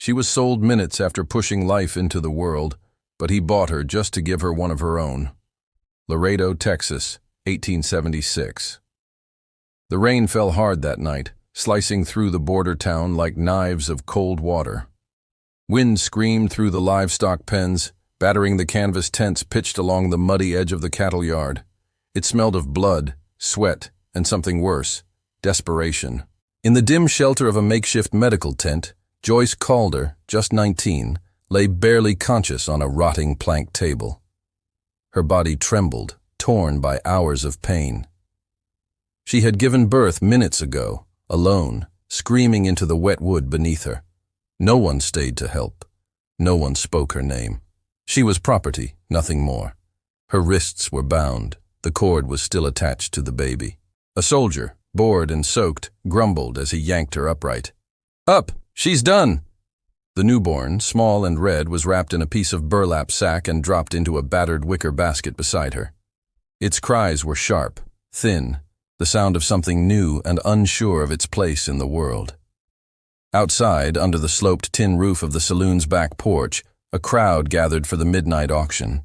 She was sold minutes after pushing life into the world, but he bought her just to give her one of her own. Laredo, Texas, 1876. The rain fell hard that night, slicing through the border town like knives of cold water. Wind screamed through the livestock pens, battering the canvas tents pitched along the muddy edge of the cattle yard. It smelled of blood, sweat, and something worse, desperation. In the dim shelter of a makeshift medical tent, Joyce Calder, just 19, lay barely conscious on a rotting plank table. Her body trembled, torn by hours of pain. She had given birth minutes ago, alone, screaming into the wet wood beneath her. No one stayed to help. No one spoke her name. She was property, nothing more. Her wrists were bound. The cord was still attached to the baby. A soldier, bored and soaked, grumbled as he yanked her upright. "Up! She's done!" The newborn, small and red, was wrapped in a piece of burlap sack and dropped into a battered wicker basket beside her. Its cries were sharp, thin, the sound of something new and unsure of its place in the world. Outside, under the sloped tin roof of the saloon's back porch, a crowd gathered for the midnight auction.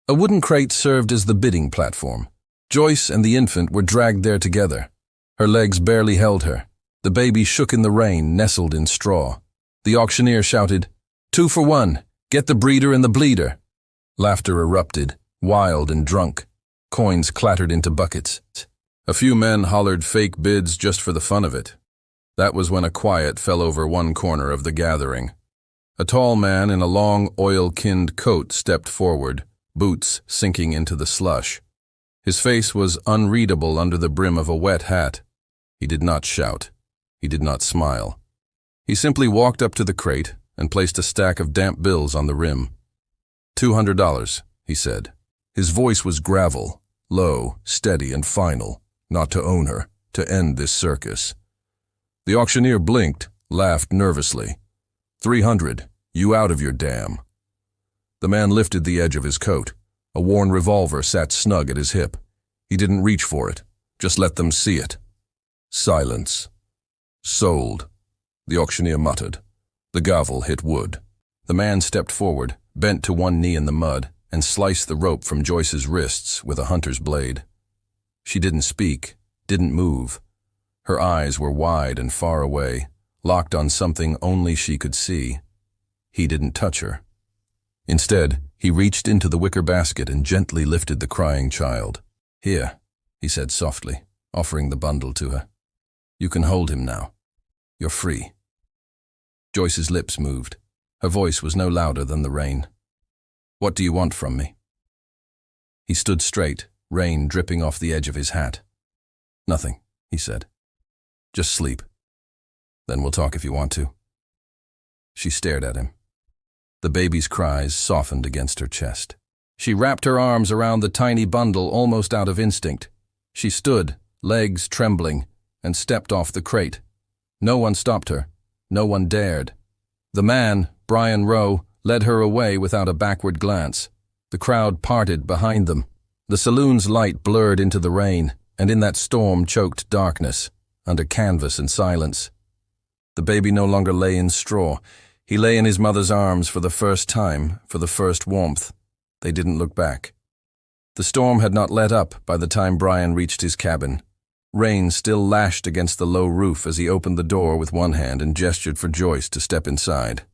A wooden crate served as the bidding platform. Joyce and the infant were dragged there together. Her legs barely held her. The baby shook in the rain, nestled in straw. The auctioneer shouted, "2 for 1, get the breeder and the bleeder." Laughter erupted, wild and drunk. Coins clattered into buckets. A few men hollered fake bids just for the fun of it. That was when a quiet fell over one corner of the gathering. A tall man in a long, oil-kinned coat stepped forward, boots sinking into the slush. His face was unreadable under the brim of a wet hat. He did not shout. He did not smile. He simply walked up to the crate and placed a stack of damp bills on the rim. $200, he said. His voice was gravel, low, steady, and final. Not to own her, to end this circus. The auctioneer blinked, laughed nervously. 300, you out of your dam. The man lifted the edge of his coat. A worn revolver sat snug at his hip. He didn't reach for it, just let them see it. Silence. Sold, the auctioneer muttered. The gavel hit wood. The man stepped forward, bent to one knee in the mud, and sliced the rope from Joyce's wrists with a hunter's blade. She didn't speak, didn't move. Her eyes were wide and far away, locked on something only she could see. He didn't touch her. Instead, he reached into the wicker basket and gently lifted the crying child. "Here," he said softly, offering the bundle to her. "You can hold him now. You're free." Joyce's lips moved. Her voice was no louder than the rain. "What do you want from me?" He stood straight, rain dripping off the edge of his hat. "Nothing," he said. "Just sleep. Then we'll talk if you want to." She stared at him. The baby's cries softened against her chest. She wrapped her arms around the tiny bundle almost out of instinct. She stood, legs trembling, and stepped off the crate. No one stopped her. No one dared. The man, Brian Rowe, led her away without a backward glance. The crowd parted behind them. The saloon's light blurred into the rain, and in that storm-choked darkness, under canvas and silence. The baby no longer lay in straw. He lay in his mother's arms for the first time, for the first warmth. They didn't look back. The storm had not let up by the time Brian reached his cabin. Rain still lashed against the low roof as he opened the door with one hand and gestured for Joyce to step inside.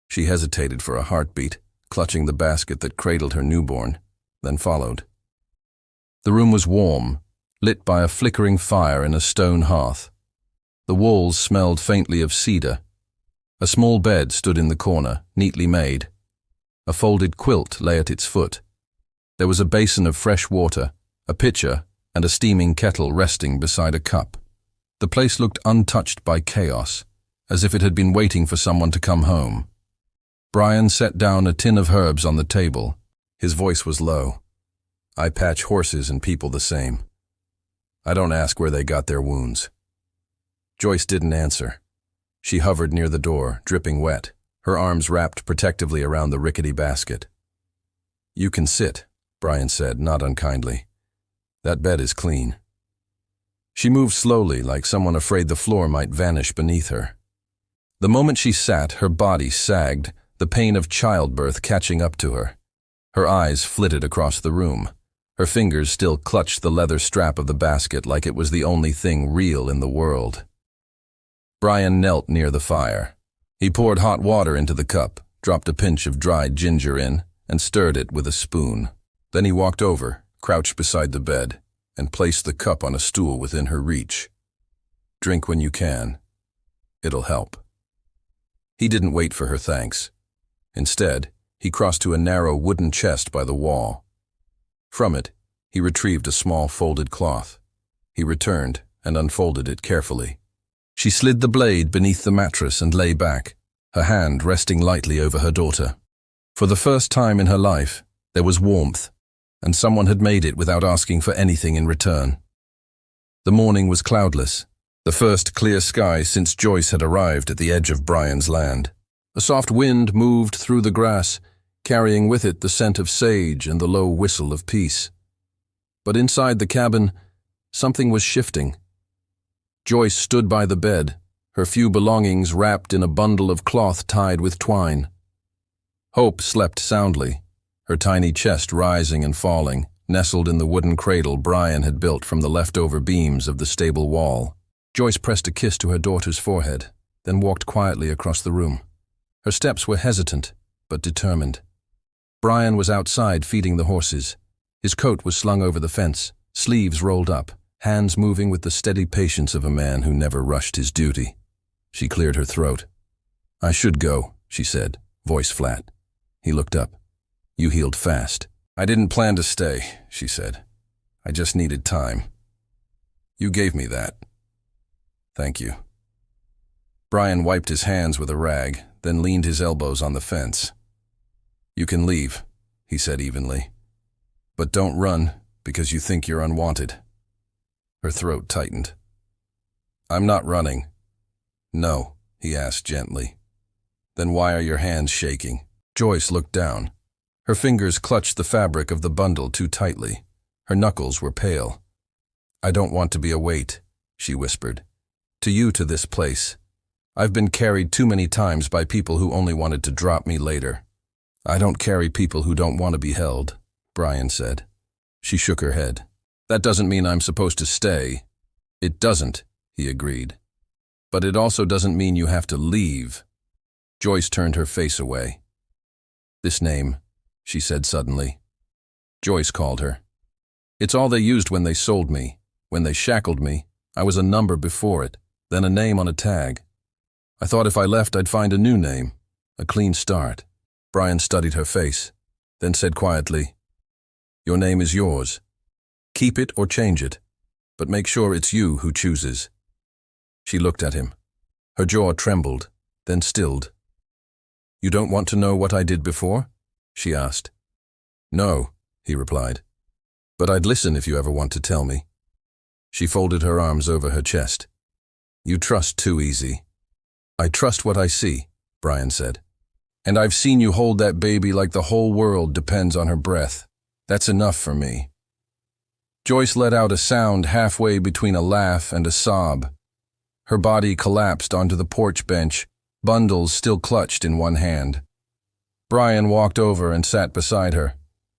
She hesitated for a heartbeat, clutching the basket that cradled her newborn, then followed. The room was warm, lit by a flickering fire in a stone hearth. The walls smelled faintly of cedar. A small bed stood in the corner, neatly made. A folded quilt lay at its foot. There was a basin of fresh water, a pitcher, and a steaming kettle resting beside a cup. The place looked untouched by chaos, as if it had been waiting for someone to come home. Brian set down a tin of herbs on the table. His voice was low. "I patch horses and people the same. I don't ask where they got their wounds." Joyce didn't answer. She hovered near the door, dripping wet, her arms wrapped protectively around the rickety basket. "You can sit," Brian said, not unkindly. "That bed is clean." She moved slowly, like someone afraid the floor might vanish beneath her. The moment she sat, her body sagged, the pain of childbirth catching up to her. Her eyes flitted across the room. Her fingers still clutched the leather strap of the basket like it was the only thing real in the world. Brian knelt near the fire. He poured hot water into the cup, dropped a pinch of dried ginger in, and stirred it with a spoon. Then he walked over, crouched beside the bed, and placed the cup on a stool within her reach. "Drink when you can. It'll help." He didn't wait for her thanks. Instead, he crossed to a narrow wooden chest by the wall. From it, he retrieved a small folded cloth. He returned and unfolded it carefully. She slid the blade beneath the mattress and lay back, her hand resting lightly over her daughter. For the first time in her life, there was warmth, and someone had made it without asking for anything in return. The morning was cloudless, the first clear sky since Joyce had arrived at the edge of Brian's land. A soft wind moved through the grass, carrying with it the scent of sage and the low whistle of peace. But inside the cabin, something was shifting. Joyce stood by the bed, her few belongings wrapped in a bundle of cloth tied with twine. Hope slept soundly, her tiny chest rising and falling, nestled in the wooden cradle Brian had built from the leftover beams of the stable wall. Joyce pressed a kiss to her daughter's forehead, then walked quietly across the room. Her steps were hesitant, but determined. Brian was outside feeding the horses. His coat was slung over the fence, sleeves rolled up, hands moving with the steady patience of a man who never rushed his duty. She cleared her throat. "I should go," she said, voice flat. He looked up. "You healed fast." "I didn't plan to stay," she said. "I just needed time. You gave me that. Thank you." Brian wiped his hands with a rag, then leaned his elbows on the fence. "You can leave," he said evenly. "But don't run because you think you're unwanted." Her throat tightened. "I'm not running." "No," he asked gently. "Then why are your hands shaking?" Joyce looked down. Her fingers clutched the fabric of the bundle too tightly. Her knuckles were pale. "I don't want to be a weight," she whispered. To this place. I've been carried too many times by people who only wanted to drop me later." "I don't carry people who don't want to be held," Brian said. She shook her head. "That doesn't mean I'm supposed to stay." "It doesn't," he agreed. "But it also doesn't mean you have to leave." Joyce turned her face away. "This name," she said suddenly. Joyce called her. "It's all they used when they sold me. When they shackled me, I was a number before it, then a name on a tag. I thought if I left I'd find a new name, a clean start." Brian studied her face, then said quietly, "Your name is yours. Keep it or change it, but make sure it's you who chooses." She looked at him. Her jaw trembled, then stilled. "You don't want to know what I did before?" she asked. "No," he replied. "But I'd listen if you ever want to tell me." She folded her arms over her chest. "You trust too easy." "I trust what I see," Brian said. "And I've seen you hold that baby like the whole world depends on her breath. That's enough for me." Joyce let out a sound halfway between a laugh and a sob. Her body collapsed onto the porch bench, bundles still clutched in one hand. Brian walked over and sat beside her.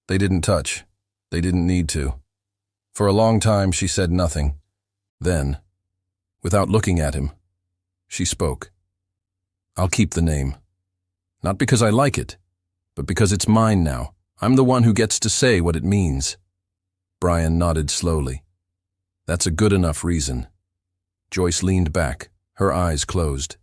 They didn't touch. They didn't need to. For a long time she said nothing. Then, without looking at him, she spoke. "I'll keep the name. Not because I like it, but because it's mine now. I'm the one who gets to say what it means." Brian nodded slowly. "That's a good enough reason." Joyce leaned back, her eyes closed.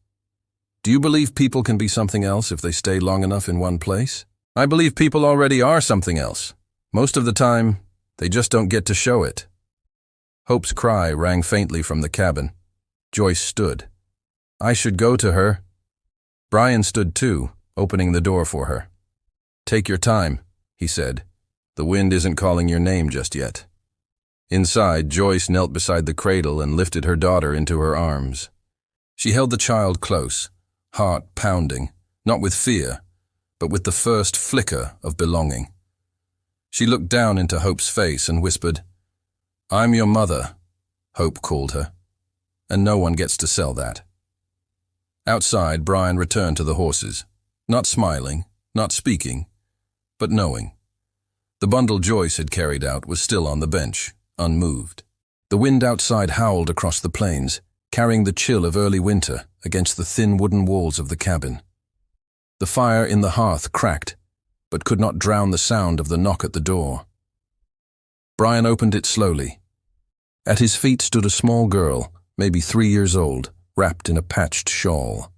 "Do you believe people can be something else if they stay long enough in one place?" "I believe people already are something else. Most of the time, they just don't get to show it." Hope's cry rang faintly from the cabin. Joyce stood. "I should go to her." Brian stood too, opening the door for her. "Take your time," he said. "The wind isn't calling your name just yet." Inside, Joyce knelt beside the cradle and lifted her daughter into her arms. She held the child close, heart pounding, not with fear, but with the first flicker of belonging. She looked down into Hope's face and whispered, "I'm your mother," Hope called her, "and no one gets to sell that." Outside, Brian returned to the horses, not smiling, not speaking, but knowing. The bundle Joyce had carried out was still on the bench, unmoved. The wind outside howled across the plains, carrying the chill of early winter against the thin wooden walls of the cabin. The fire in the hearth cracked, but could not drown the sound of the knock at the door. Brian opened it slowly. At his feet stood a small girl, maybe 3 years old, wrapped in a patched shawl.